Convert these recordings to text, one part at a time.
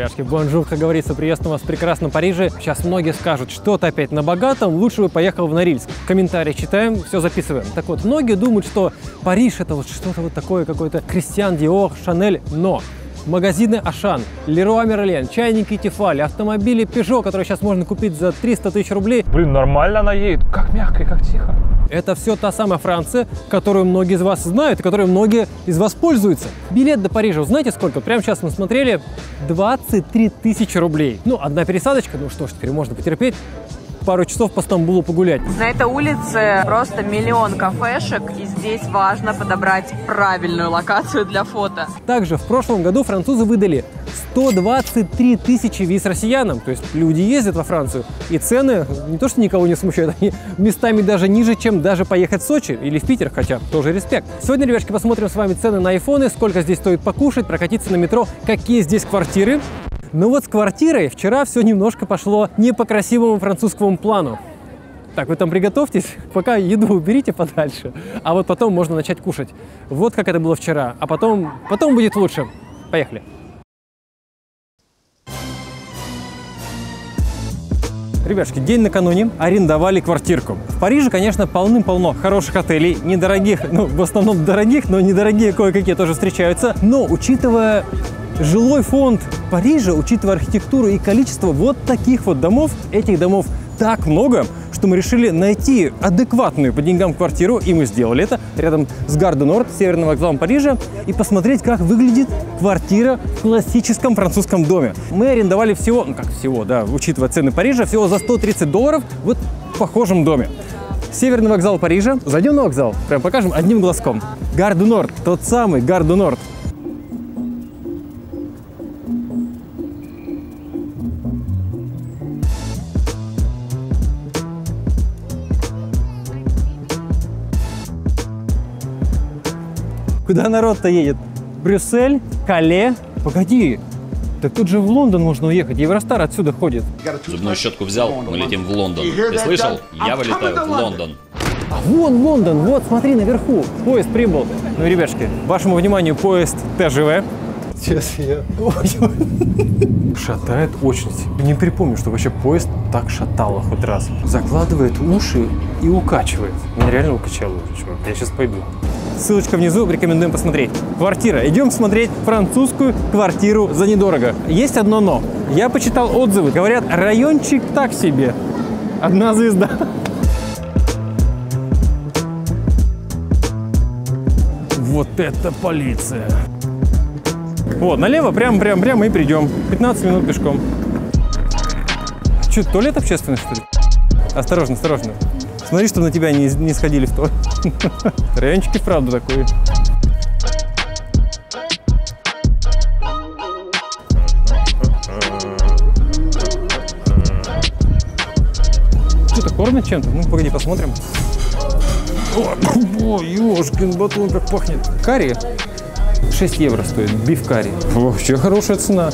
ребятки, бонжур, как говорится, приветствую вас в прекрасном Париже. Сейчас многие скажут, что-то опять на богатом, лучше бы поехал в Норильск. Комментарии читаем, все записываем. Так вот, многие думают, что Париж это вот что-то вот такое, какой-то Кристиан Диор, Шанель, но магазины Ашан, Леруа Мерлен, чайники Тефаль, автомобили Peugeot, которые сейчас можно купить за 300 тысяч рублей. Блин, нормально она едет, как мягко и как тихо. Это все та самая Франция, которую многие из вас знают и которой многие из вас пользуются. Билет до Парижа, знаете сколько? Прямо сейчас мы смотрели, 23 тысячи рублей. Ну, одна пересадочка, ну что ж, теперь можно потерпеть. Пару часов по Стамбулу погулять. На этой улице просто миллион кафешек, и здесь важно подобрать правильную локацию для фото. Также в прошлом году французы выдали 123 тысячи виз россиянам. То есть люди ездят во Францию, и цены не то что никого не смущают, они местами даже ниже, чем даже поехать в Сочи или в Питер, хотя тоже респект. Сегодня, ребятки, посмотрим с вами цены на айфоны, сколько здесь стоит покушать, прокатиться на метро, какие здесь квартиры. Ну вот с квартирой вчера все немножко пошло не по красивому французскому плану. Так, вы там приготовьтесь, пока еду уберите подальше, а вот потом можно начать кушать. Вот как это было вчера, а потом будет лучше. Поехали. Ребятушки, день накануне арендовали квартирку. В Париже, конечно, полным-полно хороших отелей, недорогих, ну, в основном дорогих, но недорогие кое-какие тоже встречаются. Но, учитывая жилой фонд Парижа, учитывая архитектуру и количество вот таких вот домов, этих домов так много, что мы решили найти адекватную по деньгам квартиру, и мы сделали это рядом с Гард ду Норд, северным вокзалом Парижа, и посмотреть, как выглядит квартира в классическом французском доме. Мы арендовали всего, ну как всего, да, учитывая цены Парижа, всего за $130 вот в похожем доме. Северный вокзал Парижа. Зайдем на вокзал, прям покажем одним глазком. Гард ду Норд, тот самый Гард ду Норд. Куда народ-то едет? Брюссель? Кале? Погоди, так тут же в Лондон можно уехать. Евростар отсюда ходит. Зубную щетку взял, мы летим в Лондон. Ты слышал? Я вылетаю в Лондон. А вон Лондон, вот, смотри, наверху. Поезд прибыл. Ну, ребятушки, вашему вниманию поезд ТЖВ. Сейчас я... Шатает очень. Не припомню, что вообще поезд так шатало хоть раз. Закладывает уши и укачивает. Меня реально укачало уже, чувак. Я сейчас пойду. Ссылочка внизу, рекомендуем посмотреть. Квартира. Идем смотреть французскую квартиру за недорого. Есть одно но. Я почитал отзывы. Говорят, райончик так себе. 1 звезда. Вот это полиция. Вот, налево, прямо и придем. 15 минут пешком. Что, туалет общественный, что ли? Осторожно, осторожно. Смотри, чтобы на тебя не сходили в туалет. Райончики, правда, такой. Что-то кормят чем-то? Ну, погоди, посмотрим. О, ёшкин батон, как пахнет. Карри 6 евро стоит, биф карри. Вообще хорошая цена.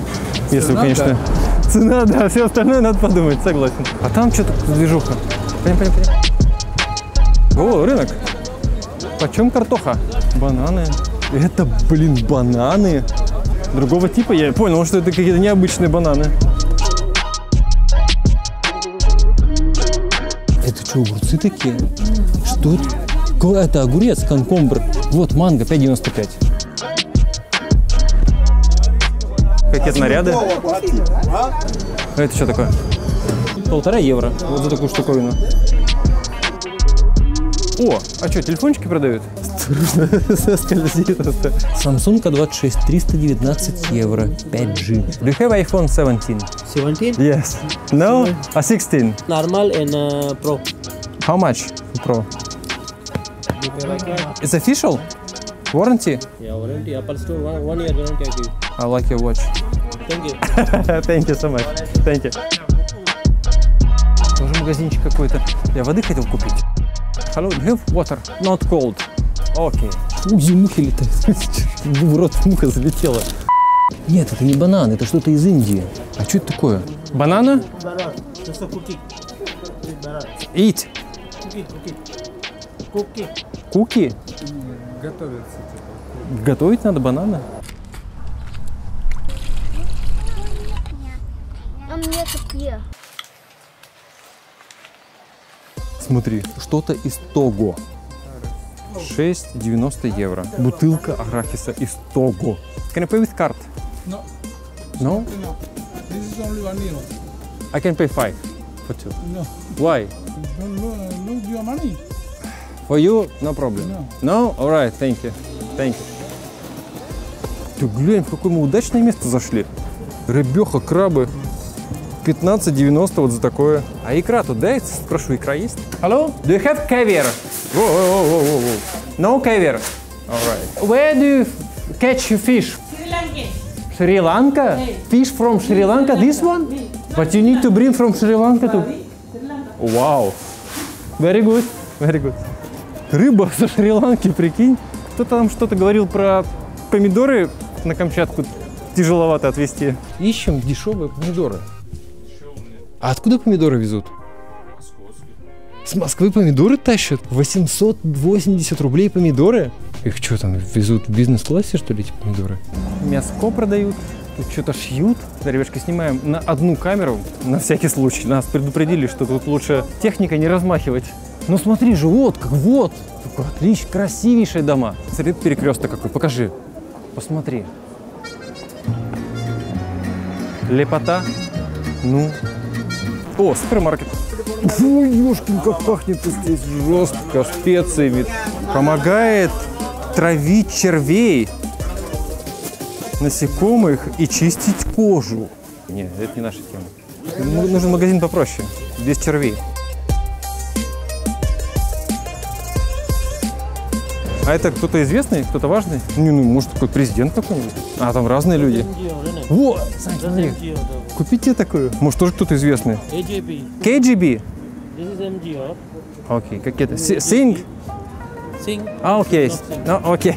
Если, конечно... Да. Цена, да, все остальное надо подумать, согласен. А там что-то движуха. Прям. О, рынок. Почем картоха? Бананы. Это, блин, бананы. Другого типа я понял, что это какие-то необычные бананы. Это что, огурцы такие? Что это? Это огурец, конкомбр. Вот, манго, 5,95. Какие-то наряды. Это что такое? 1,5 евро. Вот за такую штуковину. О, а что, телефончики продают? Samsung A26, 319 евро, 5G. Do you have iPhone 17? 17? Yes. No? A 16? Normal and Pro. How much for Pro? It's official? Warranty? Yeah, warranty. Apple Store, 1 year warranty I give. I like your watch. Thank you. Thank you so much. Thank you. Тоже магазинчик какой-то. Я воды хотел купить. Hello, do you have water? Not cold. Окей. Okay. Мухи летают. В рот муха залетела. Нет, это не банан, это что-то из Индии. А что это такое? Банана? Banana. Just a cookie. Banana. Eat. Cookie. Куки? Готовится. Готовить надо бананы? disappear. Смотри, что-то из Того. 6,90 евро. Бутылка арахиса из Того. Can I pay with card? No. No? No. This is only 1 euro. I can pay 5 for 2. No. Why? Don't lose your money. For you, no problem. No? Alright, thank you. Thank you. Ты глянь, в какое мы удачное место зашли. Рыбеха, крабы. 15,90 вот за такое. А икра тут, да? Спрошу, икра есть? Hello? Do you have caviar? Whoa. No caviar? Alright. Where do you catch fish? Sri Lanka. Sri Lanka? Fish from Sri Lanka? This one? But you need to bring from Sri Lanka to... Wow. Very good. Very good. Рыба со Шри-Ланки, прикинь. Кто-то там что-то говорил про помидоры на Камчатку. Тяжеловато отвезти. Ищем дешевые помидоры. А откуда помидоры везут? С Москвы помидоры тащат? 880 рублей помидоры? Их что там, везут в бизнес-классе, что ли, эти помидоры? Мяско продают, тут что-то шьют. Да, ребятки, снимаем на одну камеру, на всякий случай. Нас предупредили, что тут лучше техника не размахивать. Ну смотри же, вот как, вот. Отлично, красивейшие дома. Смотри, перекресток какой, покажи. Посмотри. Лепота. Ну. О, супермаркет. Фу, ёшкин, как пахнет здесь жестко, специями. Помогает травить червей, насекомых и чистить кожу. Нет, это не наша тема. Нужен магазин попроще, без червей. А это кто-то известный, кто-то важный? Ну, может, какой президент какой-нибудь? А, там разные люди. Во! Смотри. Купите такую. Может, тоже кто-то известный? KGB. KGB? This is MGR. Окей, какие-то. Sing? Sing. А, окей. No, окей.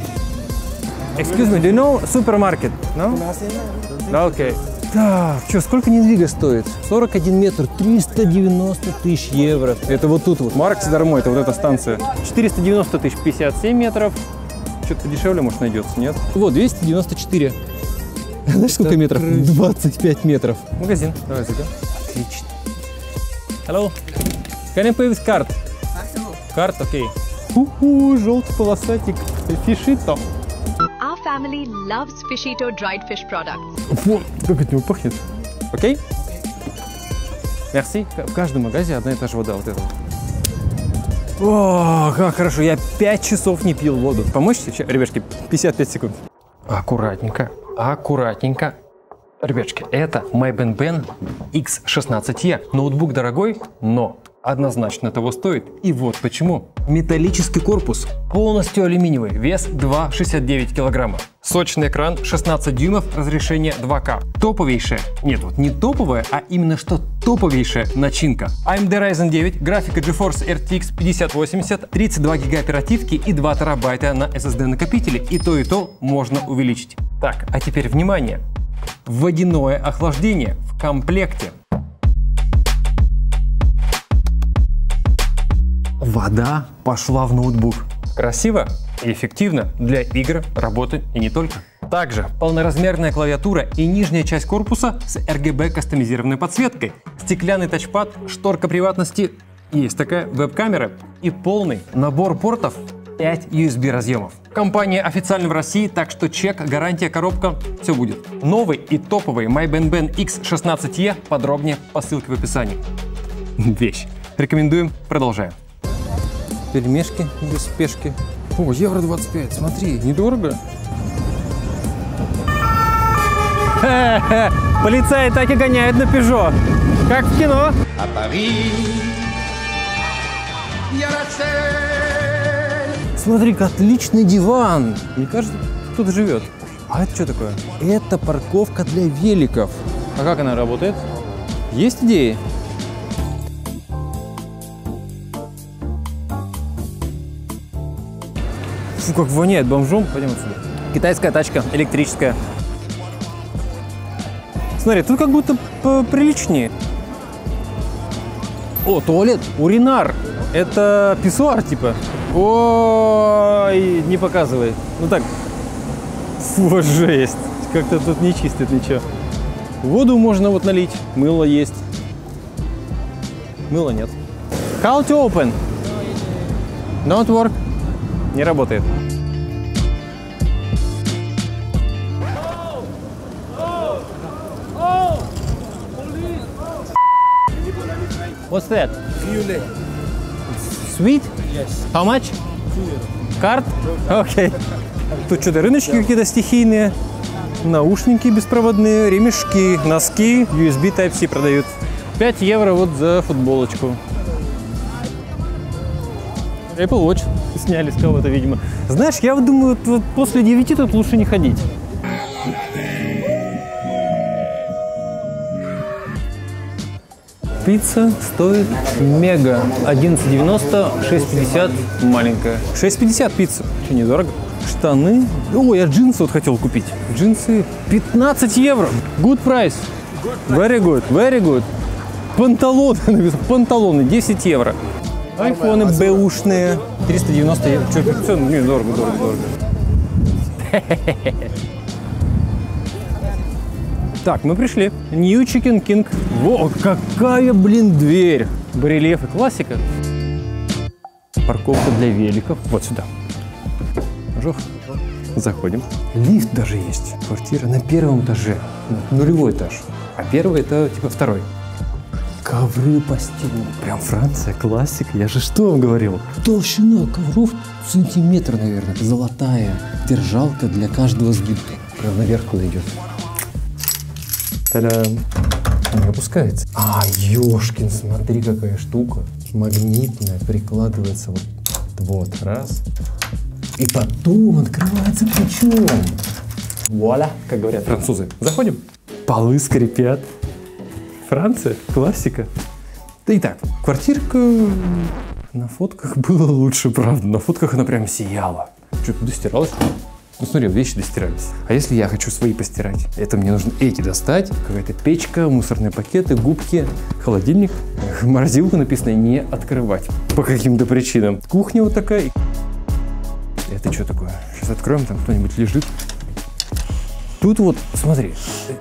Excuse me, do you know supermarket? No? Да, окей. Так, что, сколько недвига стоит? 41 метр, 390 тысяч евро. Это вот тут вот, Маркс Дармо, это вот эта станция. 490 тысяч, 57 метров. Что-то дешевле, может, найдется, нет? Вот, 294. Знаешь, сколько метров? 25 метров. Магазин. Давай, зайдем. Отлично. Hello. Can I pay with card? Карт, окей. Желтый полосатик. Фишито. Our family loves Fishito dried fish products. Фу, как от него пахнет. Окей? Мерси. В каждом магазе одна и та же вода. Вот эта. О, как хорошо. Я 5 часов не пил воду. Помочь? Ребятки, 55 секунд. Аккуратненько. Аккуратненько. Ребятки, это MyBenBen X16E. Ноутбук дорогой, но однозначно того стоит. И вот почему. Металлический корпус, полностью алюминиевый, вес 2,69 килограмма. Сочный экран 16 дюймов, разрешение 2К. Топовейшая, нет, вот не топовая, а именно что топовейшая начинка. AMD Ryzen 9, графика GeForce RTX 5080, 32 гига оперативки и 2 терабайта на SSD накопителе. И то можно увеличить. Так, а теперь внимание. Водяное охлаждение в комплекте. Вода пошла в ноутбук. Красиво и эффективно для игр, работы и не только. Также полноразмерная клавиатура и нижняя часть корпуса с RGB кастомизированной подсветкой, стеклянный тачпад, шторка приватности, есть такая веб-камера и полный набор портов, 5 USB разъемов. Компания официально в России, так что чек, гарантия, коробка, все будет. Новый и топовый MyBenBen X16E, подробнее по ссылке в описании. Вещь. Рекомендуем, продолжаем. Пельмешки без спешки. О, евро 25, смотри, недорого. Полицаи так и гоняют на Пежо, как в кино. Смотри-ка, отличный диван. Мне кажется, тут живет. А это что такое? Это парковка для великов. А как она работает? Есть идеи? Фу, как воняет бомжом. Пойдем отсюда. Китайская тачка, электрическая. Смотри, тут как будто приличнее. О, туалет, уринар. Это писсуар типа. Ой, не показывай. Ну так. Фу, жесть. Как-то тут не чистит ничего. Воду можно вот налить, мыло есть. Мыла нет. How to open? Don't work. Не работает. What's that? Sweet? Yes. How much? Card? Окей. Тут что-то рыночки какие-то стихийные. Наушники беспроводные, ремешки, носки, USB Type-C продают. 5 евро вот за футболочку. Apple Watch сняли с кого-то, видимо. Знаешь, я вот думаю, вот после 9 тут лучше не ходить. Пицца стоит мега. 11,90, 6,50 маленькая. 6,50 пицца. Что, недорого? Штаны. О, я джинсы вот хотел купить. Джинсы 15 евро. Good price. Very good, very good. Панталоны, панталоны 10 евро. Айфоны бэушные. 390 евро. Что, не, дорого. Так, мы пришли. New Chicken King. Во, какая, блин, дверь. Барельефы, классика. Парковка для великов. Вот сюда. Жох. Заходим. Лифт даже есть. Квартира на первом этаже. Нулевой этаж. А первый это типа второй. Ковры по стене. Прям Франция, классика. Я же что вам говорил? Толщина ковров сантиметр, наверное. Золотая держалка для каждого сбитка. Прям наверх туда идет. Та-дам. Не опускается. А, ёшкин, смотри, какая штука. Магнитная, прикладывается вот раз. И потом открывается ключом. Вуаля, как говорят французы. Заходим. Полы скрипят. Франция, классика. Итак, квартирка на фотках была лучше, правда. На фотках она прям сияла. Что-то достиралось. Ну смотри, вещи достирались. А если я хочу свои постирать? Это мне нужно эти достать. Какая-то печка, мусорные пакеты, губки, холодильник. Морозилку написано не открывать. По каким-то причинам. Кухня вот такая. Это что такое? Сейчас откроем, там кто-нибудь лежит. Тут вот, смотри,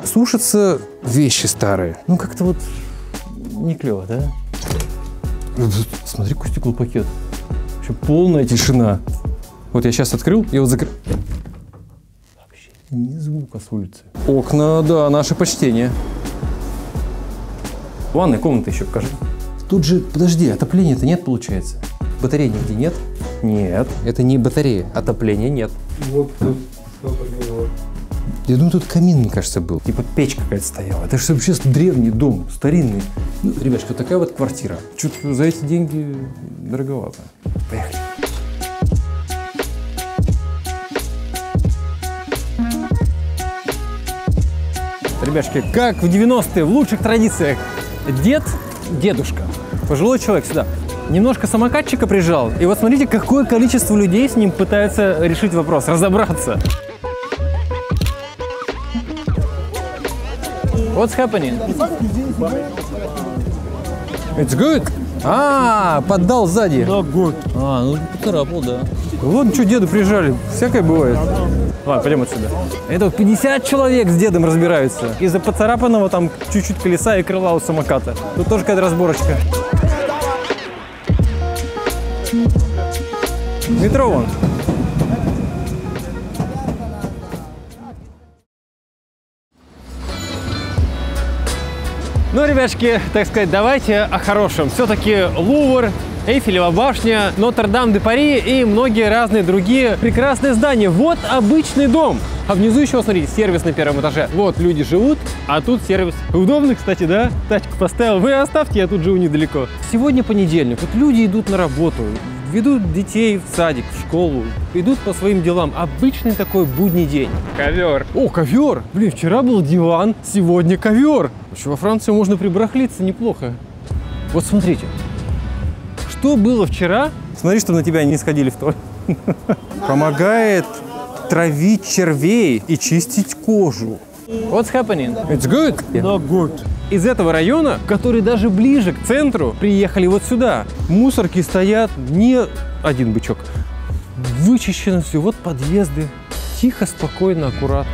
сушатся вещи старые. Ну как-то вот не клево, да? Смотри, какой стеклопакет. Вообще полная тишина. Вот я сейчас открыл, и вот закрыл. Вообще ни звука с улицы. Окна, да, наше почтение. Ванная комната еще покажи. Тут же, подожди, отопления-то нет, получается? Батареи нигде нет? Нет, это не батарея, отопления нет. Вот тут. Я думаю, тут камин, мне кажется, был. Типа печка какая-то стояла. Это же вообще древний дом, старинный. Ну, ребятушки, вот такая вот квартира. Что-то за эти деньги дороговато. Поехали. Ребятушки, как в 90-е, в лучших традициях. Дедушка, пожилой человек сюда. Немножко самокатчика прижал. И вот смотрите, какое количество людей с ним пытаются решить вопрос, разобраться. What's happening? It's good? А, поддал сзади. Not good. А, ну поцарапал, да. Вот что деду прижали, всякое бывает. Ладно, пойдем отсюда. Это 50 человек с дедом разбираются. Из-за поцарапанного там чуть-чуть колеса и крыла у самоката. Тут тоже какая-то разборочка. Метро вон. Ну, ребятушки, так сказать, давайте о хорошем. Все-таки Лувр, Эйфелева башня, Нотр-Дам-де-Пари и многие разные другие прекрасные здания. Вот обычный дом. А внизу еще, смотрите, сервис на первом этаже. Вот люди живут, а тут сервис. Удобно, кстати, да? Тачку поставил. Вы оставьте, я тут живу недалеко. Сегодня понедельник. Вот люди идут на работу, ведут детей в садик, в школу, идут по своим делам. Обычный такой будний день. Ковер. О, ковер! Блин, вчера был диван, сегодня ковер. Вообще, во Франции можно прибарахлиться неплохо. Вот смотрите. Что было вчера? Смотри, чтобы на тебя не сходили в туалет. Помогает травить червей и чистить кожу. What's happening? It's good? Not good. Из этого района, который даже ближе к центру, приехали вот сюда. Мусорки стоят, не один бычок. Вычищено все, вот подъезды. Тихо, спокойно, аккуратно.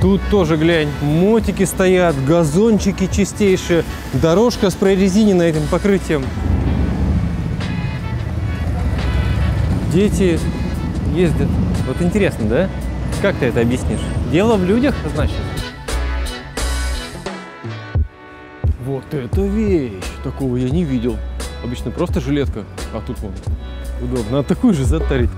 Тут тоже, глянь, мотики стоят, газончики чистейшие, дорожка с прорезиненной этим покрытием. Дети ездят. Вот интересно, да? Как ты это объяснишь? Дело в людях, значит? Вот это вещь! Такого я не видел. Обычно просто жилетка, а тут вон удобно. А такую же затарить.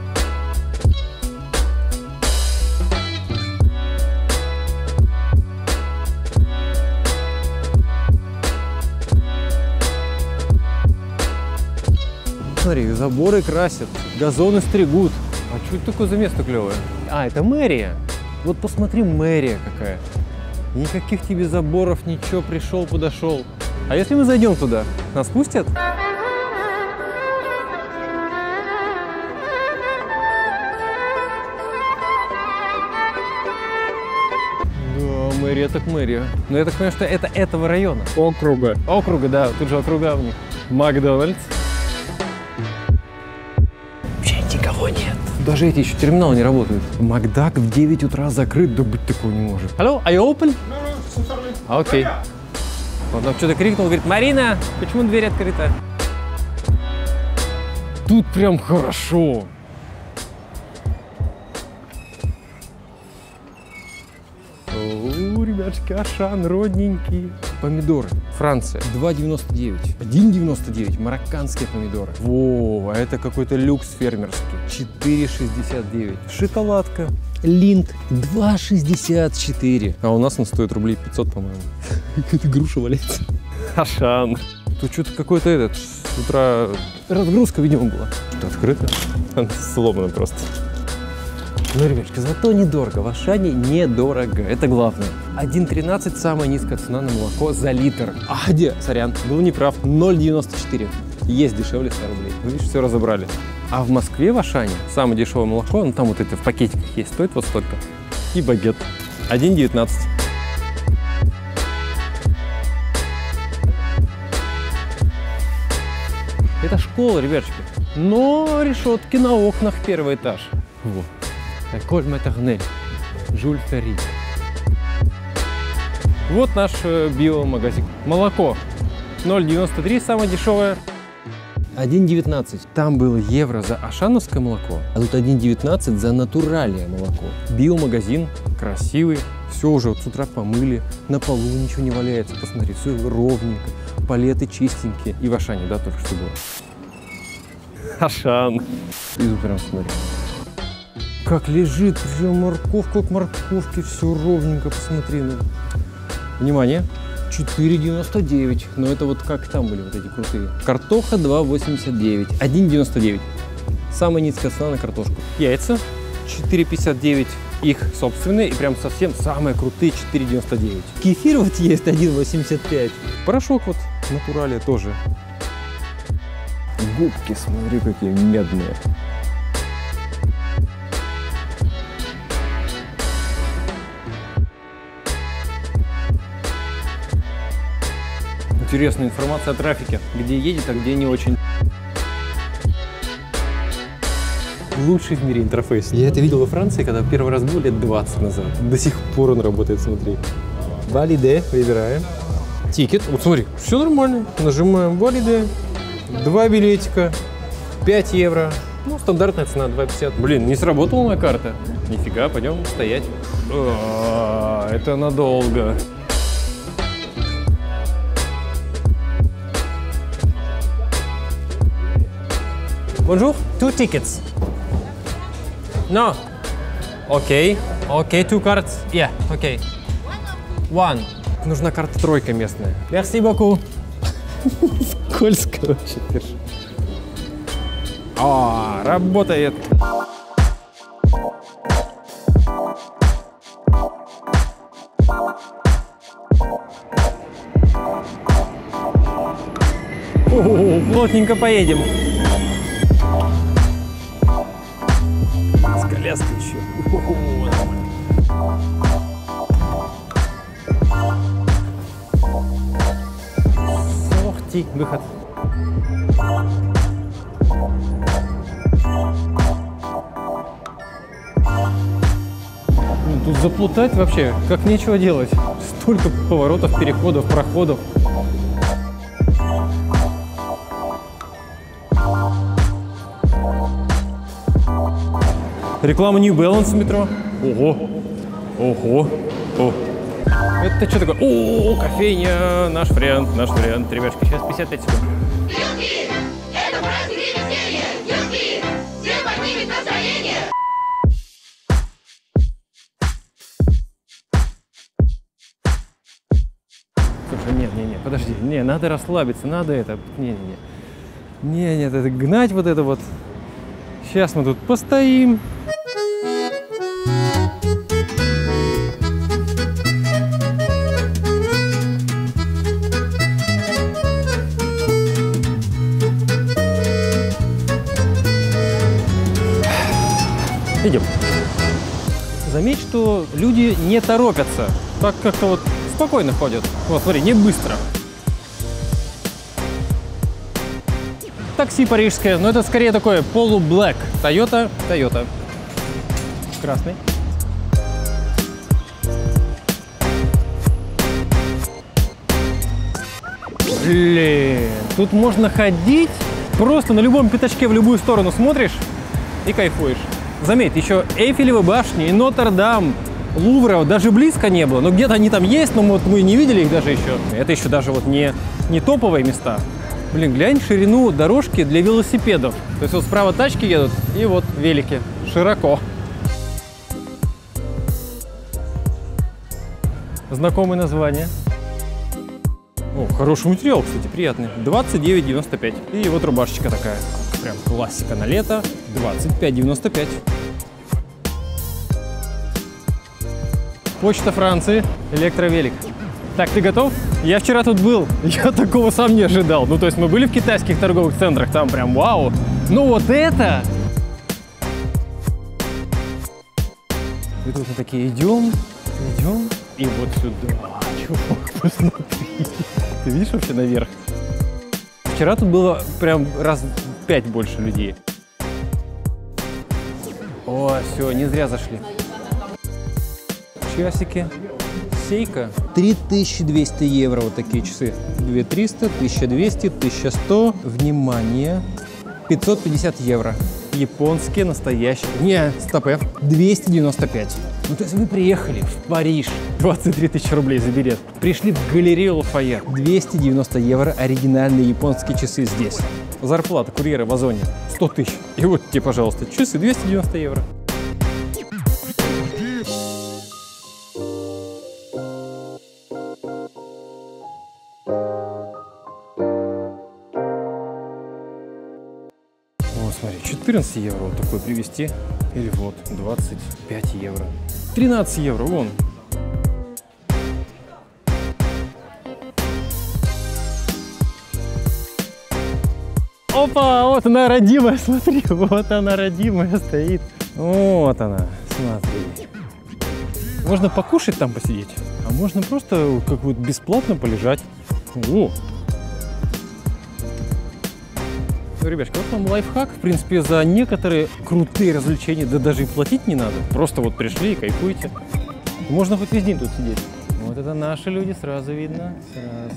Смотри, заборы красят, газоны стригут. А что это такое за место клевое? А, это мэрия. Вот посмотри, мэрия какая. Никаких тебе заборов, ничего, пришел, подошел. А если мы зайдем туда, нас пустят? Да, мэрия так мэрия. Но я так понимаю, что это этого района. Округа. Округа, да, тут же округа у них. Макдональдс. Вообще никого нет. Даже эти еще терминалы не работают. Макдак в 9 утра закрыт, да быть такого не может. Hello, are you open? Окей. Он там что-то крикнул, говорит: Марина, почему дверь открыта? Тут прям хорошо. О, ребятушки, Ашан, родненький. Помидоры. Франция. 2,99. 1,99. Марокканские помидоры. Во, а это какой-то люкс фермерский. 4,69. Шоколадка. Линд. 2,64. А у нас он стоит рублей 500, по-моему. Какая-то груша валяется. Ашан. Тут что-то какой-то этот. С утра разгрузка, видимо, была. Что, открыто? Она сломана просто. Ну, ребятки, зато недорого. В Ашане недорого. Это главное. 1,13 самая низкая цена на молоко за литр. А где? Сорян, был неправ. 0,94. Есть дешевле 100 рублей. Видишь, все разобрали. А в Москве, в Ашане, самое дешевое молоко, ну там вот это в пакетиках есть, стоит вот столько. И багет. 1,19. Это школа, ребятушки. Но решетки на окнах, первый этаж. Вот. Эколь Матернель, Жюль Ферри. Вот наш биомагазин. Молоко 0,93, самое дешевое. 1,19. Там было евро за ашановское молоко, а тут 1,19 за натуральное молоко. Биомагазин красивый, все уже вот с утра помыли, на полу ничего не валяется, посмотри, все ровненько, палеты чистенькие. И в Ашане, да, только что было. Ашан. Иду прям смотри. Как лежит, прям морковка к морковке, все ровненько, посмотри. Ну. Внимание, 4,99, но это вот как там были вот эти крутые. Картоха 2,89, 1,99, самая низкая цена на картошку. Яйца 4,59, их собственные, и прям совсем самые крутые 4,99. Кефир вот есть 1,85. Порошок вот натуралия тоже. Губки, смотри, какие медные. Интересная информация о трафике, где едет, а где не очень. Лучший в мире интерфейс. Я это видел во Франции, когда первый раз был лет 20 назад. До сих пор он работает, смотри. Валиде, выбираем. Тикет, вот смотри, все нормально. Нажимаем валиде. 2 билетика, 5 евро. Ну, стандартная цена 2,50. Блин, не сработала моя карта. Нифига, пойдем стоять. Это надолго. Bonjour, 2 tickets. No. Okay. Okay, 2 cards. Yeah, okay. 1. Нужна карта тройка местная. Merci beaucoup. Скользко вообще, держи. О, работает. О, плотненько поедем. С коляской еще. Сорти, выход. Тут заплутать вообще, как нечего делать. Столько поворотов, переходов, проходов. Реклама New Balance в метро. Ого. Ого. О. Это что такое? О, кофейня. Наш вариант, ребятки. Сейчас 55 секунд. Юнги! Это праздник и веселье! Юнги! Всем поднимет настроение! Слушай, нет, подожди. Не, надо расслабиться, надо это. Нет, это гнать вот это вот. Сейчас мы тут постоим. Идем. Заметь, что люди не торопятся. Так как-то вот спокойно ходят. Вот, смотри, не быстро. Такси парижское, но это скорее такое полублэк. Toyota. Красный. Блин, тут можно ходить. Просто на любом пятачке в любую сторону смотришь и кайфуешь. Заметь, еще Эйфелева башня и Нотр-Дам, Лувра даже близко не было. Но где-то они там есть, но вот мы не видели их даже еще. Это еще даже вот не топовые места. Блин, глянь ширину дорожки для велосипедов. То есть вот справа тачки едут, и вот велики. Широко. Знакомое название. О, хороший материал, кстати, приятный. 29,95. И вот рубашечка такая. Прям классика на лето. 25,95. Почта Франции. Электровелик. Так, ты готов? Я вчера тут был. Я такого сам не ожидал. Ну, то есть мы были в китайских торговых центрах. Там прям вау. Ну, вот это... И тут мы такие идем. И вот сюда. Чувак, посмотри. Ты видишь вообще наверх? Вчера тут было прям раз в 5 больше людей. О, все, не зря зашли. Часики. Сейка. 3200 евро вот такие часы. 2300, 1200, 1100. Внимание. 550 евро. Японские, настоящие. Не, стоп, 295. Ну, то есть вы приехали в Париж. 23 тысячи рублей за билет. Пришли в галерею Лафайет. 290 евро оригинальные японские часы здесь. Зарплата курьера в Озоне 100 тысяч. И вот тебе, пожалуйста, часы 290 евро. Смотри, 14 евро вот такой привезти. Или вот 25 евро. 13 евро, вон. Опа, вот она родимая, смотри. Вот она родимая стоит. Вот она, смотри. Можно покушать там посидеть, а можно просто как вот бесплатно полежать. О! Ребятки, вот вам лайфхак. В принципе, за некоторые крутые развлечения, да даже и платить не надо. Просто вот пришли и кайфуете. Можно хоть весь день тут сидеть. Вот это наши люди, сразу видно,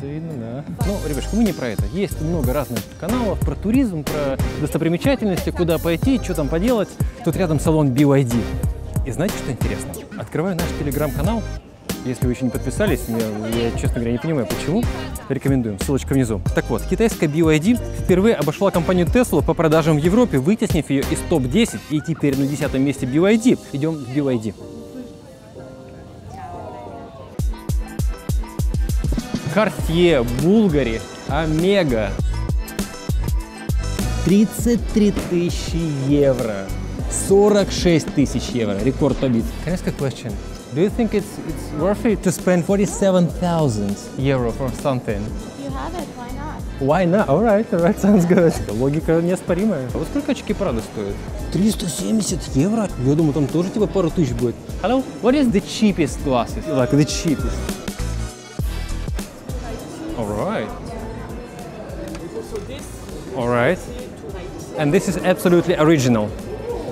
да. Но, ребятки, мы не про это. Есть много разных каналов про туризм, про достопримечательности, куда пойти, что там поделать. Тут рядом салон BYD. И знаете, что интересно? Открываю наш телеграм-канал. Если вы еще не подписались, я, честно говоря, не понимаю, почему. Рекомендуем, ссылочка внизу. Так вот, китайская BYD впервые обошла компанию Tesla по продажам в Европе, вытеснив ее из топ-10, и теперь на 10-м месте BYD. Идем в BYD. Cartier, Bulgari, Omega. 33 тысячи евро. 46 тысяч евро. Рекорд побит. Can I ask a question? Do you think it's worth it to spend 47,000 euro for something? If you have it, why not? Why not? All right, sounds good. Логика неоспоримая. А вот сколько очки Прада стоят? 370 евро? Я думаю, там тоже типа пару тысяч будет. Hello? What is the cheapest glasses? Like the cheapest? All right. All right. And this is absolutely original.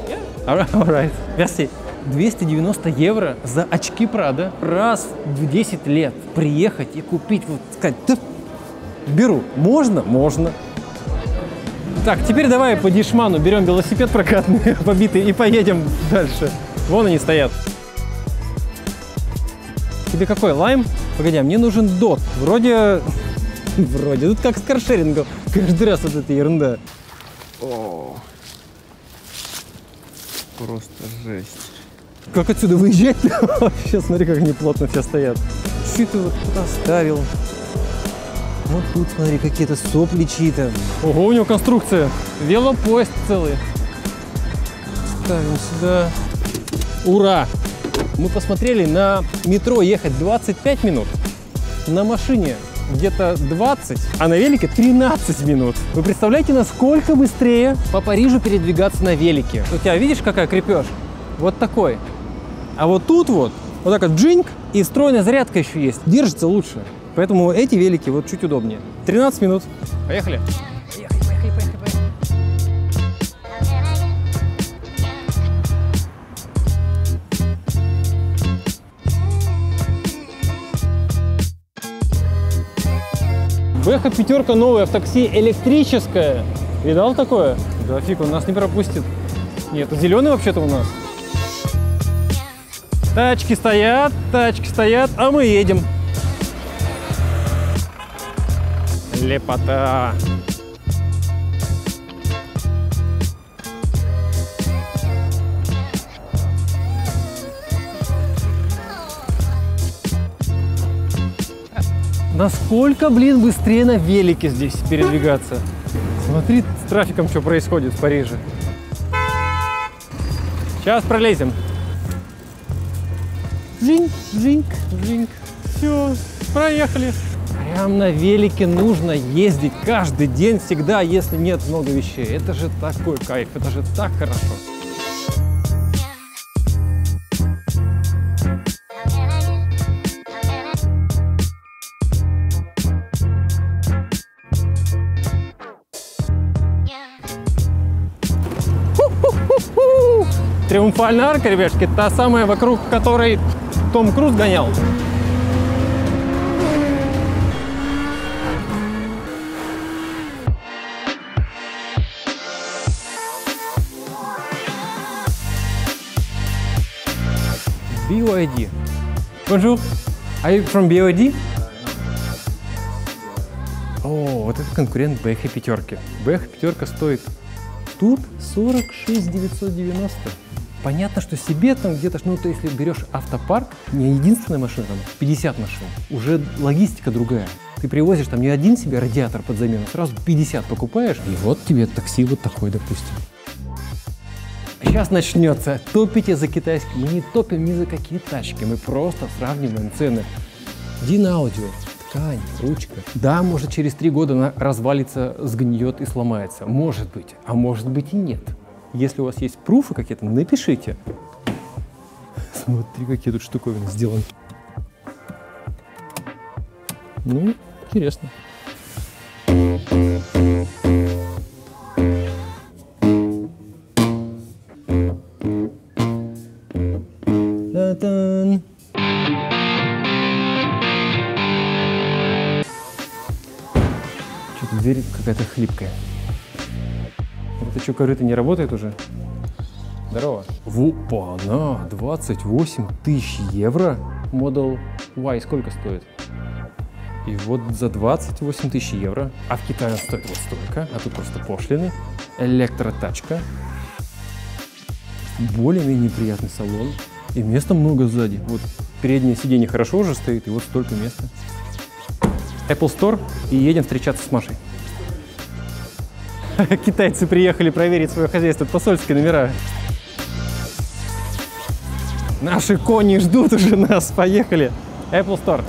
Yeah. All right. Merci. 290 евро за очки Прада раз в 10 лет. Приехать и купить, вот сказать, да, беру. Можно? Можно. Так, теперь давай по дешману берем велосипед прокатный, побитый, и поедем дальше. Вон они стоят. Тебе какой, лайм? Погоди, а мне нужен дот. Вроде... Тут как с каршерингом. Каждый раз вот эта ерунда. О, просто жесть. Как отсюда выезжать? Вообще, смотри, как они плотно все стоят. Что ты вот тут оставил? Вот тут, смотри, какие-то сопли чьи-то. Ого, у него конструкция. Велопоезд целый. Ставим сюда. Ура! Мы посмотрели, на метро ехать 25 минут, на машине где-то 20, а на велике 13 минут. Вы представляете, насколько быстрее по Парижу передвигаться на велике? У тебя, видишь, какая крепеж? Вот такой. А вот тут вот так вот джинк, и встроенная зарядка еще есть. Держится лучше. Поэтому эти велики вот чуть удобнее. 13 минут. Поехали. Поехали. Бэха пятерка новая в такси, электрическая. Видал такое? Да фиг, он нас не пропустит. Нет, это зеленый вообще-то у нас. Тачки стоят, а мы едем. Лепота. Насколько, блин, быстрее на велике здесь передвигаться. Смотри, с трафиком что происходит в Париже. Сейчас пролезем. Жинк. Все, проехали. Прям на велике нужно ездить каждый день, всегда, если нет много вещей. Это же такой кайф, это же так хорошо. Триумфальная арка, ребятки, та самая, вокруг которой Том Круз гонял. BYD. Bonjour. Are you from BYD? О, вот это конкурент BH пятерки. BH пятерка стоит тут 46 990. Понятно, что себе там где-то, ну, то если берешь автопарк, не единственная машина, там 50 машин, уже логистика другая. Ты привозишь там не один себе радиатор под замену, сразу 50 покупаешь, и вот тебе такси вот такой, допустим. Сейчас начнется. Топите за китайский. Мы не топим ни за какие тачки, мы просто сравниваем цены. Дин-аудио, ткань, ручка. Да, может, через 3 года она развалится, сгниет и сломается. Может быть, а может быть и нет. Если у вас есть пруфы какие-то, напишите. Смотри, какие тут штуковины сделаны. Ну, интересно. Та-дам. Что-то дверь какая-то хлипкая. Это что, корыто не работает уже? Здорово. Опа-на, 28 тысяч евро. Model Y сколько стоит? И вот за 28 тысяч евро, а в Китае он стоит вот столько, а тут просто пошлины. Электротачка. Более-менее приятный салон. И места много сзади. Вот переднее сиденье хорошо уже стоит, и вот столько места. Apple Store, и едем встречаться с Машей. Китайцы приехали проверить свое хозяйство, посольские номера. Наши кони ждут уже нас, поехали. Apple Store.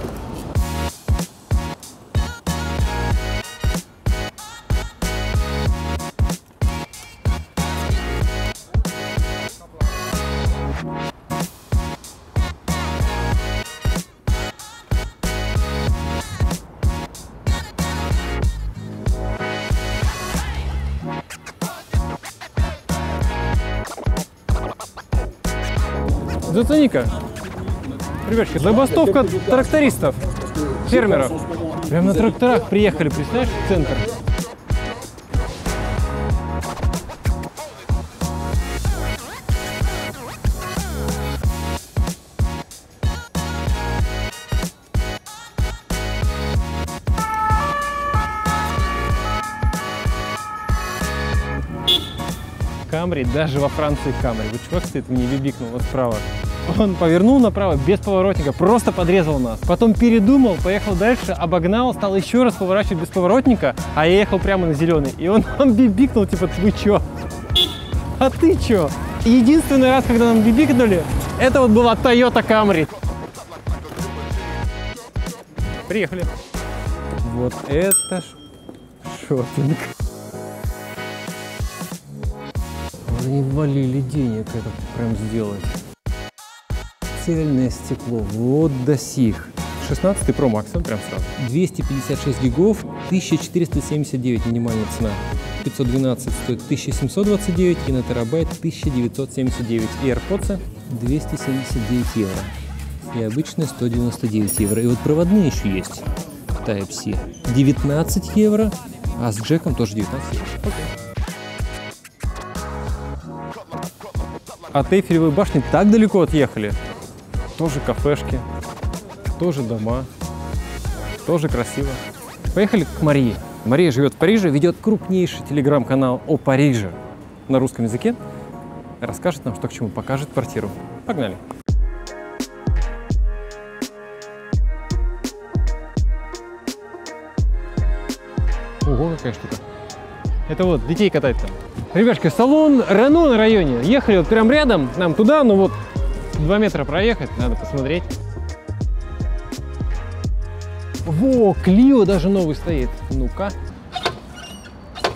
Зацени-ка. Ребятки, забастовка трактористов, фермеров. Прям на тракторах приехали, представляешь, в центр. Камри, даже во Франции Камри. Вот чувак стоит, мне бибикнул вот справа. Он повернул направо без поворотника, просто подрезал нас. Потом передумал, поехал дальше, обогнал, стал еще раз поворачивать без поворотника, а я ехал прямо на зеленый. И он нам бибикнул, типа, вы чё? А ты чё? Единственный раз, когда нам бибикнули, это вот была Toyota Camry. Приехали. Вот это шопинг. Они ввалили денег это прям сделать. Цельное стекло, вот до сих. 16 Pro Max, прям сразу. 256 гигов, 1479 минимальная цена. 512 стоит 1729 и на терабайт 1979. И AirPods 279 евро. И обычные 199 евро. И вот проводные еще есть. Type-C 19 евро, а с джеком тоже 19 евро. От Эйфелевой башни так далеко отъехали. Тоже кафешки, тоже дома, тоже красиво. Поехали к Марии. Мария живет в Париже, ведет крупнейший телеграм-канал о Париже на русском языке. Расскажет нам, что к чему, покажет квартиру. Погнали. Ого, какая штука. Это вот, детей катать там. Ребятки, салон Рено на районе. Ехали вот прям рядом, нам туда, ну вот 2 метра проехать, надо посмотреть. Во, Клио даже новый стоит. Ну-ка.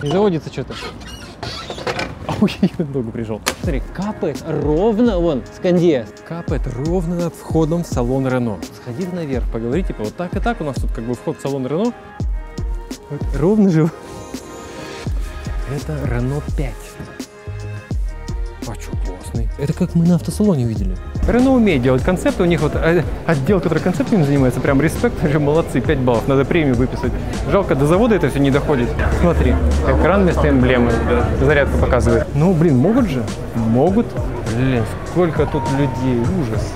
Не заводится что-то. Ой, ногу прижал. Смотри, капает ровно, вон, сканди. Капает ровно над входом в салон Рено. Сходи наверх, поговори, типа, вот так и так у нас тут как бы вход в салон Рено. Вот, ровно же. Это Renault 5. А что, классный. Это как мы на автосалоне видели. Renault умеет делать концепты. У них вот отдел, который концептами занимается, прям респект. Молодцы, 5 баллов. Надо премию выписать. Жалко, до завода это все не доходит. Смотри, экран вместо эмблемы. Зарядку показывает. Ну, блин, могут же? Могут. Блин, сколько тут людей. Ужас.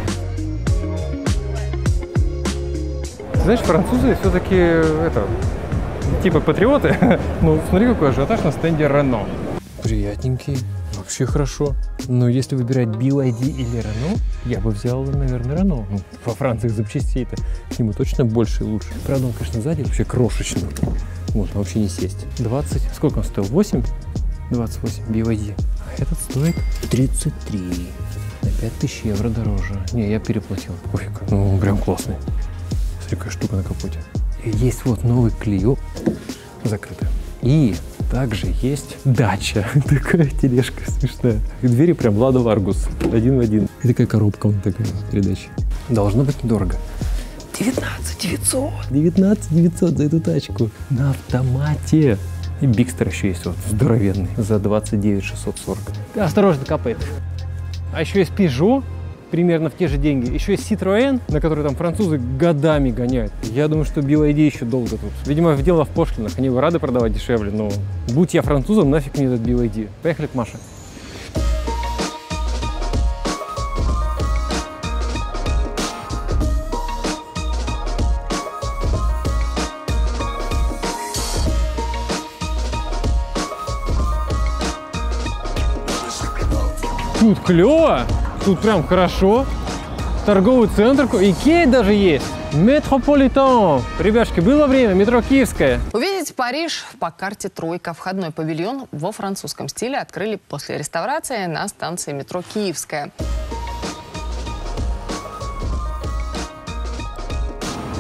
Знаешь, французы все-таки это... типа патриоты. Ну, смотри, какой ажиотаж на стенде Renault. Приятненький, вообще хорошо. Но если выбирать BYD или Renault, я бы взял, наверное, Renault. Ну, во Франции запчастей-то к нему точно больше и лучше. Правда, он, конечно, сзади вообще крошечный. Вот, вообще не сесть. 20, сколько он стоил? 8? 28 BYD. А этот стоит 33. На 5000 евро дороже. Не, я переплатил. Пофиг. Ну, он прям классный. Смотри, какая штука на капоте. Есть вот новый Клио, закрытый. И также есть дача. Такая тележка смешная. И двери прям Лада Ларгус. Один в один. И такая коробка вот такая передача. Должно быть недорого. 19 900. 19 900 за эту тачку. На автомате. И Бикстер еще есть вот здоровенный. За 29 640. Осторожно, капает. А еще есть Peugeot. Примерно в те же деньги. Еще есть Citroën, на который там французы годами гоняют. Я думаю, что BYD еще долго тут. Видимо, дело в пошлинах. Они его рады продавать дешевле, но будь я французом, нафиг мне этот BYD. Поехали к Маше. Тут клево. Тут прям хорошо. Торговый центр. Икея даже есть. Метрополитен. Ребяшки, было время. Метро Киевское. Увидеть Париж по карте тройка. Входной павильон во французском стиле открыли после реставрации на станции метро Киевская.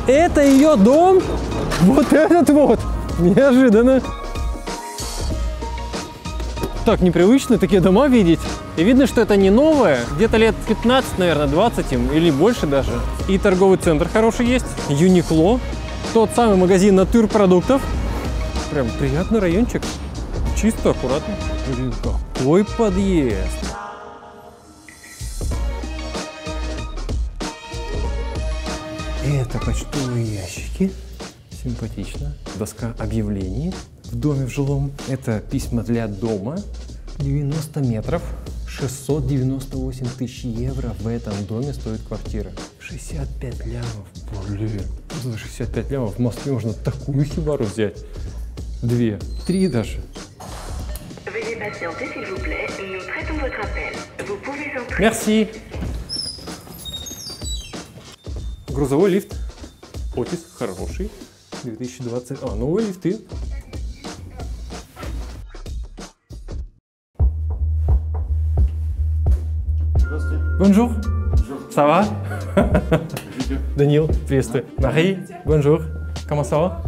Это ее дом? Вот этот вот. Неожиданно. Так непривычно такие дома видеть. И видно, что это не новое. Где-то лет 15, наверное, 20 им, или больше даже. И торговый центр хороший есть. Юникло. Тот самый магазин натурпродуктов. Прям приятный райончик. Чисто, аккуратно. Блин, какой подъезд. Это почтовые ящики. Симпатично. Доска объявлений в доме в жилом. Это письма для дома. 90 метров. 698 тысяч евро в этом доме стоит квартира. 65 лямов. Блин. За 65 лямов в Москве можно такую хибару взять. 2, 3 даже. Мерси. Грузовой лифт. Отис хороший. 2020. Новые лифты. Bonjour. Ça va? Данил, приветствую. Мари, bonjour. Comment ça va?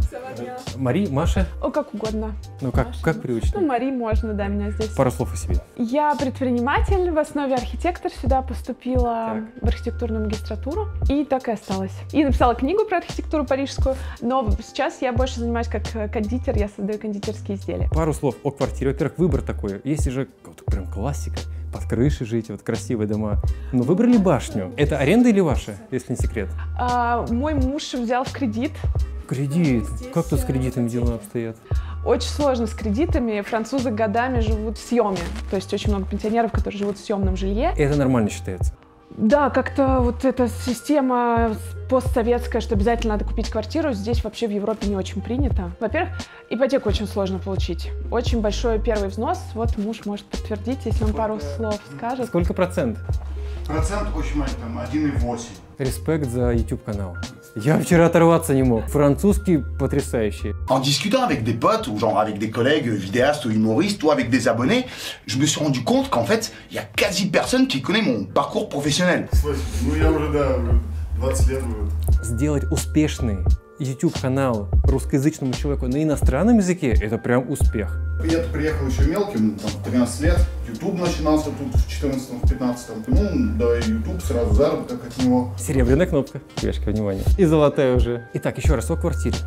Мари, Маша? О, как угодно. Ну, как привычно? Ну, Мари можно, да, меня здесь. Пару слов о себе. Я предприниматель, в основе архитектор, сюда поступила в архитектурную магистратуру и так и осталась. И написала книгу про архитектуру парижскую, но сейчас я больше занимаюсь как кондитер, я создаю кондитерские изделия. Пару слов о квартире. Во-первых, выбор такой. Если же прям классика, под крышей жить, вот красивые дома. Но выбрали башню. Это аренда или ваша, если не секрет? Мой муж взял в кредит. Кредит? Как тут с кредитами дела обстоят? Очень сложно с кредитами. Французы годами живут в съеме. То есть очень много пенсионеров, которые живут в съемном жилье. Это нормально считается? Да, как-то вот эта система постсоветская, что обязательно надо купить квартиру, здесь вообще в Европе не очень принято. Во-первых, ипотеку очень сложно получить. Очень большой первый взнос. Вот муж может подтвердить, если он пару слов скажет. Сколько процент? Процент очень маленький, там 1,8. Респект за YouTube-канал. Я вчера оторваться не мог. Французский потрясающий. En discutant avec des potes, ou genre avec des collègues vidéastes ou humoristes, ou avec des abonnés, je me suis rendu compte qu'en fait, il y a quasi personne qui connaît mon parcours professionnel. Ну я уже, да, 20 лет. Сделать успешный YouTube-канал русскоязычному человеку на иностранном языке – это прям успех. Я-то приехал еще мелким, там, 13 лет. YouTube начинался тут в 14-15. Ну, да, YouTube сразу заработок от него. Серебряная кнопка. Вешка, внимание. И золотая уже. Итак, еще раз о квартире.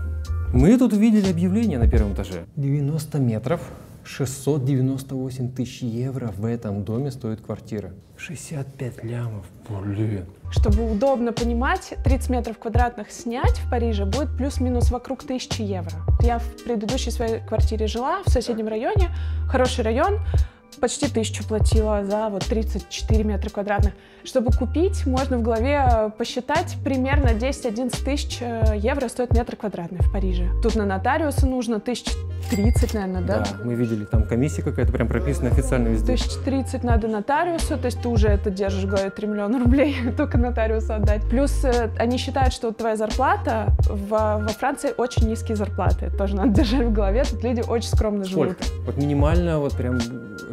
Мы тут увидели объявление на первом этаже. 90 метров, 698 тысяч евро в этом доме стоит квартира. 65 лямов. Блин. Чтобы удобно понимать, 30 метров квадратных снять в Париже будет плюс-минус вокруг 1000 евро. Я в предыдущей своей квартире жила в соседнем районе, хороший район, почти 1000 платила за вот 34 метра квадратных. Чтобы купить, можно в голове посчитать, примерно 10-11 тысяч евро стоит метр квадратный в Париже. Тут на нотариуса нужно 1030, наверное, да? Да, мы видели, там комиссия какая-то прям прописана официально везде. 1030 надо нотариусу, то есть ты уже это держишь в голове 3 миллиона рублей, только нотариусу отдать. Плюс они считают, что твоя зарплата во Франции очень низкие зарплаты. Это тоже надо держать в голове, тут люди очень скромно живут. Сколько? Вот минимально, вот прям,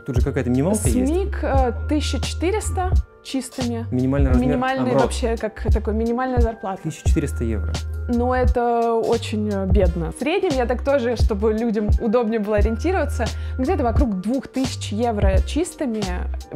тут же какая-то минималка есть? СМИК 1400 чистыми. Минимальный размер? Минимальный вообще, как такой, минимальная зарплата. 1400 евро. Но это очень бедно. В среднем я так тоже, чтобы людям удобнее было ориентироваться, где-то вокруг 2000 евро чистыми,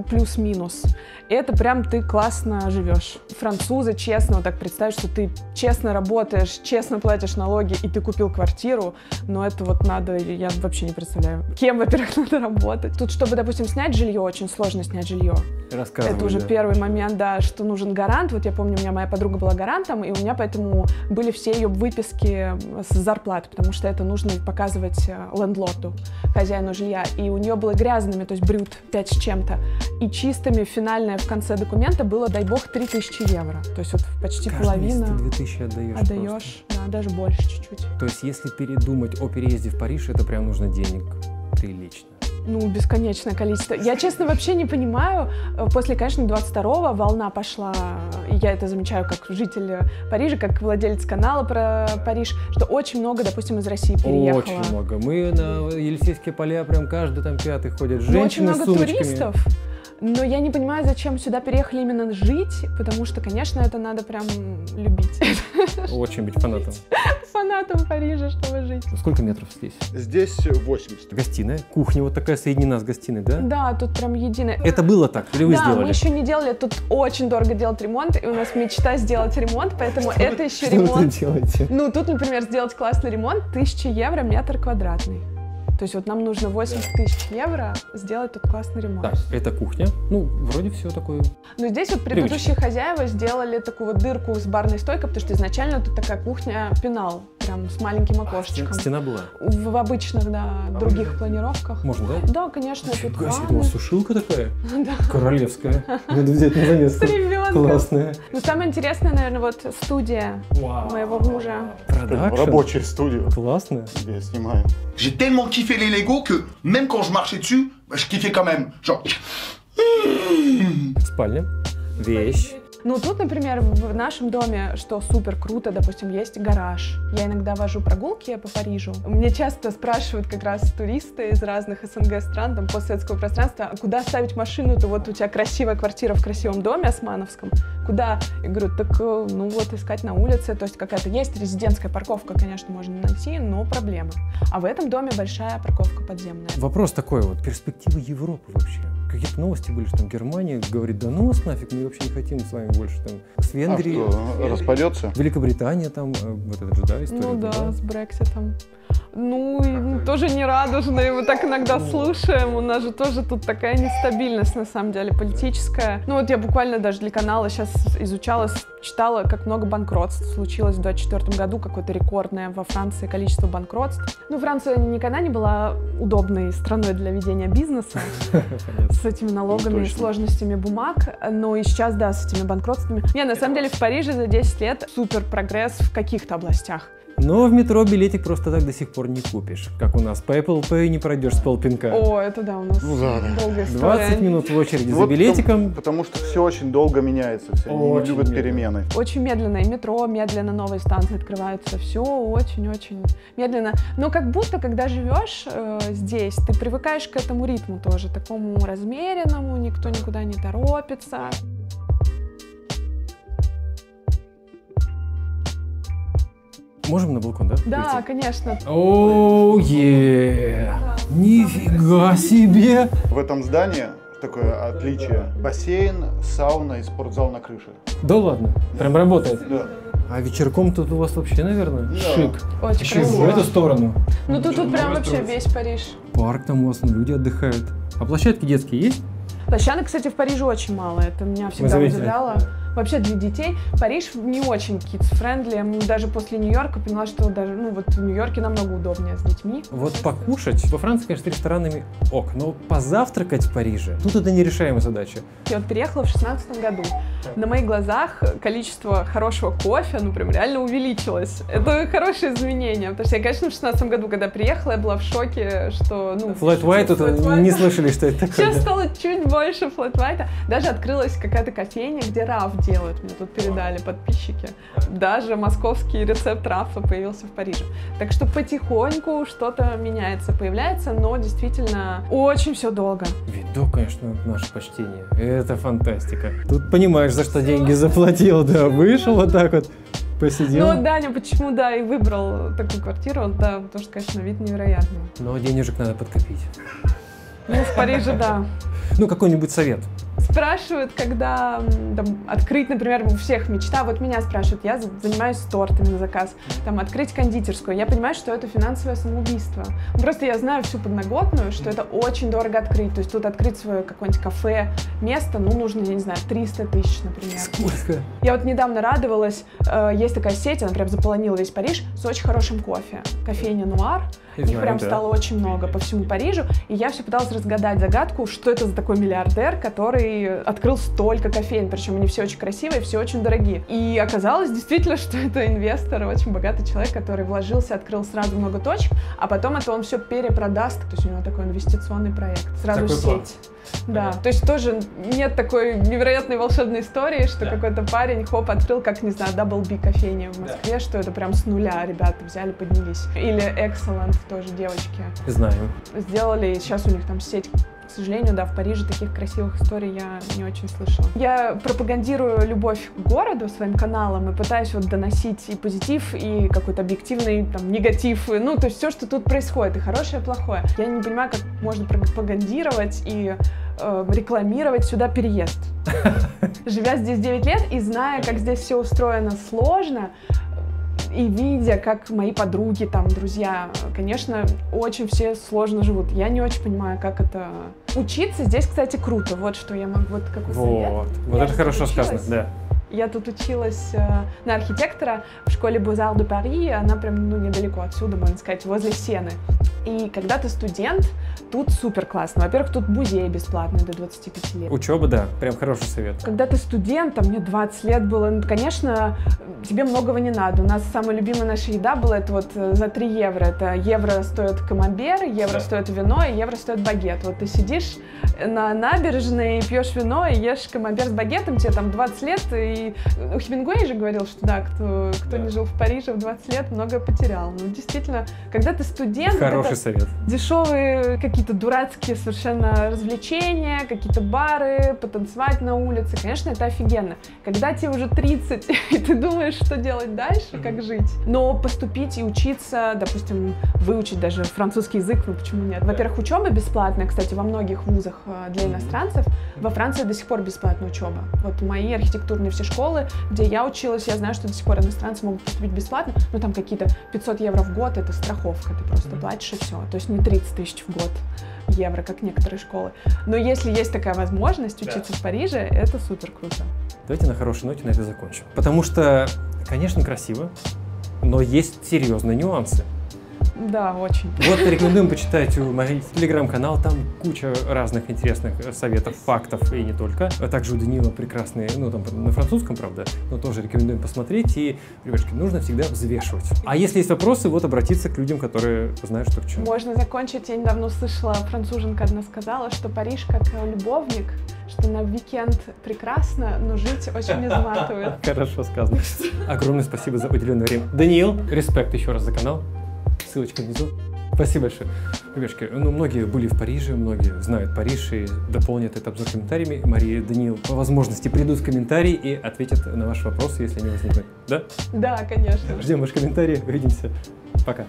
плюс-минус. И это прям ты классно живешь. Французы честно, вот так представь, что ты честно работаешь, честно платишь налоги, и ты купил квартиру, но это вот надо, я вообще не представляю, кем, во-первых, надо работать. Тут, чтобы, допустим, снять жилье, очень сложно снять жилье. Рассказывай, это уже первый момент, да, что нужен гарант. Вот я помню, у меня моя подруга была гарантом, и у меня поэтому были все ее выписки с зарплаты, потому что это нужно показывать лендлорду, хозяину жилья. И у нее было грязными, то есть брют 5 с чем-то, и чистыми финальное в конце документа было, дай бог, 3000 евро. То есть вот почти половина. Каждый месяц 2000 отдаешь. Отдаешь, да, даже больше чуть-чуть. То есть если передумать о переезде в Париж, это прям нужно денег прилично. Ну, бесконечное количество. Я, честно, вообще не понимаю. После, конечно, 22-го волна пошла, и я это замечаю как житель Парижа, как владелец канала про Париж, что очень много, допустим, из России переехало. Очень много. Мы на Елисейские поля прям каждый там пятый ходят. Женщины очень много с сумочками. Туристов. Но я не понимаю, зачем сюда переехали именно жить, потому что, конечно, это надо прям любить. Очень быть фанатом. Фанатом Парижа, чтобы жить. Сколько метров здесь? Здесь 80. Гостиная. Кухня вот такая соединена с гостиной, да? Да, тут прям единая. Это было так? Или вы сделали? Да, мы еще не делали. Тут очень дорого делать ремонт, и у нас мечта сделать ремонт, поэтому это еще ремонт. Что вы делаете? Ну, тут, например, сделать классный ремонт, 1000 евро метр квадратный. То То есть вот нам нужно 80 тысяч евро сделать тут классный ремонт. Так, это кухня. Ну, вроде все такое. Но здесь вот предыдущие хозяева сделали такую вот дырку с барной стойкой, потому что изначально тут такая кухня-пенал, прям с маленьким окошечком. Стена была? В обычных, да, других планировках. Можно, да? Да, конечно. Тут Фига себе, у вас сушилка такая? Да. Королевская. Надо взять на замес. Классная. Ну, самое интересное, наверное, вот студия моего мужа. Рабочая студия. Классно. Где я снимаю. J'ai tellement kiffé les Lego que même quand je marchais dessus, bah, je kiffais quand même. Genre... Спальня. Вещь. Ну, тут, например, в нашем доме, что супер круто, допустим, есть гараж. Я иногда вожу прогулки по Парижу. Мне часто спрашивают как раз туристы из разных СНГ стран, там, постсоветского пространства, а куда ставить машину-то? Вот у тебя красивая квартира в красивом доме османовском. Куда? Я говорю, так, ну вот, искать на улице. То есть какая-то есть резидентская парковка, конечно, можно найти, но проблема. А в этом доме большая парковка подземная. Вопрос такой вот, перспективы Европы вообще. Какие-то новости были, что там Германия говорит, да ну вас нафиг, мы вообще не хотим с вами больше. Там, с Венгрией. А что, распадется? Великобритания там, вот это же, да, история. Ну да, была. с Брекситом. Ну, и тоже не радужные, мы так иногда слушаем, у нас же тоже тут такая нестабильность, на самом деле, политическая. Ну вот я буквально даже для канала сейчас изучала, читала, как много банкротств случилось в 2024 году, какое-то рекордное во Франции количество банкротств. Ну, Франция никогда не была удобной страной для ведения бизнеса с этими налогами и сложностями бумаг, но и сейчас, да, с этими банкротствами. Не, на самом деле в Париже за 10 лет супер прогресс в каких-то областях. Но в метро билетик просто так до сих пор не купишь. Как у нас по Apple Pay не пройдешь с полпинка. О, это да, у нас долгая история. 20 минут в очереди за билетиком. Потому что все очень долго меняется, все они не любят перемены. Очень медленно, и метро медленно, новые станции открываются, все очень-очень медленно. Но как будто, когда живешь здесь, ты привыкаешь к этому ритму тоже, такому размеренному, никто никуда не торопится. Можем на балкон, да? Да, конечно. Оу, нифига себе! В этом здании такое отличие. Бассейн, сауна и спортзал на крыше. Да ладно? Прям работает? Да. А вечерком тут у вас вообще, наверное, шик. Очень еще красиво. в эту сторону. Ну тут прям вообще весь Париж. Парк там у вас, люди отдыхают. А площадки детские есть? Площадок, кстати, в Париже очень мало. Это меня всегда удивляло. Вообще для детей Париж не очень kids-friendly. Даже после Нью-Йорка поняла, что даже, ну вот в Нью-Йорке намного удобнее с детьми. Вот покушать во Франции, конечно, ресторанами ок, но позавтракать в Париже, тут это нерешаемая задача. Я вот переехала в 2016 году. На моих глазах количество хорошего кофе, ну прям реально увеличилось. Это хорошее изменение, потому что я, конечно, в 2016 году, когда приехала, я была в шоке, что, ну... Flat White, тут не слышали, что это такое. Сейчас стало чуть больше Flat White. Даже открылась какая-то кофейня, где раф делают, мне тут передали подписчики. Даже московский рецепт рафа появился в Париже. Так что потихоньку что-то меняется, появляется, но действительно очень все долго. Видок, конечно, наше почтение. Это фантастика. Тут понимаешь, за что деньги заплатил, да, вышел вот так вот, посидел. Ну, Даня, почему, да, и выбрал такую квартиру, да, потому что, конечно, вид невероятный. Но денежек надо подкопить. Ну, в Париже, да. Ну, какой-нибудь совет. Спрашивают, когда там, открыть, например, у всех мечта. Вот меня спрашивают, я занимаюсь тортами на заказ. Там, открыть кондитерскую. Я понимаю, что это финансовое самоубийство. Просто я знаю всю подноготную, что это очень дорого открыть. То есть тут открыть свое какое-нибудь кафе, место, ну, нужно, я не знаю, 300 тысяч, например. Сколько? Я вот недавно радовалась. Есть такая сеть, она прям заполонила весь Париж с очень хорошим кофе. Кофейня Нуар. Их прям стало очень много по всему Парижу. И я все пыталась разгадать загадку, что это за такой миллиардер, который открыл столько кофеин. Причем они все очень красивые, все очень дорогие. И оказалось действительно, что это инвестор, очень богатый человек, который вложился, открыл сразу много точек, а потом это он все перепродаст. То есть у него такой инвестиционный проект. Сразу такой сеть. Да, то есть тоже нет такой невероятной волшебной истории, что какой-то парень, хоп, открыл, как, не знаю, Double B кофейня в Москве, что это прям с нуля ребята взяли, поднялись. Или Excellent тоже девочки. Знаю. Сделали, и сейчас у них там сеть. К сожалению, да, в Париже таких красивых историй я не очень слышала. Я пропагандирую любовь к городу своим каналом и пытаюсь вот доносить и позитив, и какой-то объективный там негатив, ну, то есть все, что тут происходит, и хорошее, и плохое. Я не понимаю, как можно пропагандировать и рекламировать сюда переезд. Живя здесь 9 лет и зная, как здесь все устроено сложно, И видя, как мои подруги, там, друзья, конечно, очень все сложно живут. Я не очень понимаю, как это... Учиться здесь, кстати, круто. Вот что я могу, вот какой совет. Вот это хорошо сказано, да. Я тут училась на архитектора в школе Beaux-Arts de Paris, она прям, ну, недалеко отсюда, можно сказать, возле Сены. И когда ты студент, тут супер классно. Во-первых, тут музей бесплатный до 25 лет. Учеба, да, прям хороший совет. Когда ты студент, там мне 20 лет было, ну, конечно, тебе многого не надо. У нас самая любимая наша еда была, это вот за 3 евро. Это евро стоит камамбер, евро стоит вино, и евро стоит багет. Вот ты сидишь на набережной, пьешь вино и ешь камамбер с багетом, тебе там 20 лет, и Хемингуэй же говорил, что да, кто не жил в Париже в 20 лет, многое потерял. Ну, действительно, когда ты студент, хороший совет. Дешевые какие-то дурацкие совершенно развлечения, какие-то бары, потанцевать на улице, конечно, это офигенно. Когда тебе уже 30, и ты думаешь, что делать дальше, как жить. Но поступить и учиться, допустим, выучить даже французский язык, ну почему нет? Во-первых, учеба бесплатная, кстати, во многих вузах для иностранцев. Во Франции до сих пор бесплатная учеба. Вот мои архитектурные все школы, где я училась, я знаю, что до сих пор иностранцы могут поступить бесплатно, но там какие-то 500 евро в год, это страховка, ты просто платишь и все. То есть не 30 тысяч в год евро, как некоторые школы. Но если есть такая возможность учиться в Париже, это супер круто. Давайте на хорошей ноте на это закончим. Потому что, конечно, красиво, но есть серьезные нюансы. Да, очень. Вот рекомендуем почитать у Марии телеграм-канал, там куча разных интересных советов, фактов и не только. А также у Даниила прекрасные, ну там на французском, правда, но тоже рекомендуем посмотреть. И, ребятки, нужно всегда взвешивать. А если есть вопросы, вот обратиться к людям, которые знают, что к чему. Можно закончить. Я недавно услышала, француженка одна сказала, что Париж как любовник, что на уикенд прекрасно, но жить очень изматывает. Хорошо сказано. Огромное спасибо за уделенное время. Даниил, респект еще раз за канал. Ссылочка внизу. Спасибо большое. Ребятки, ну, многие были в Париже, многие знают Париж и дополнят этот обзор комментариями. Мария и Даниил по возможности придут в комментарии и ответят на ваши вопросы, если они возникнут. Да? Да, конечно. Ждем ваши комментарии. Увидимся. Пока.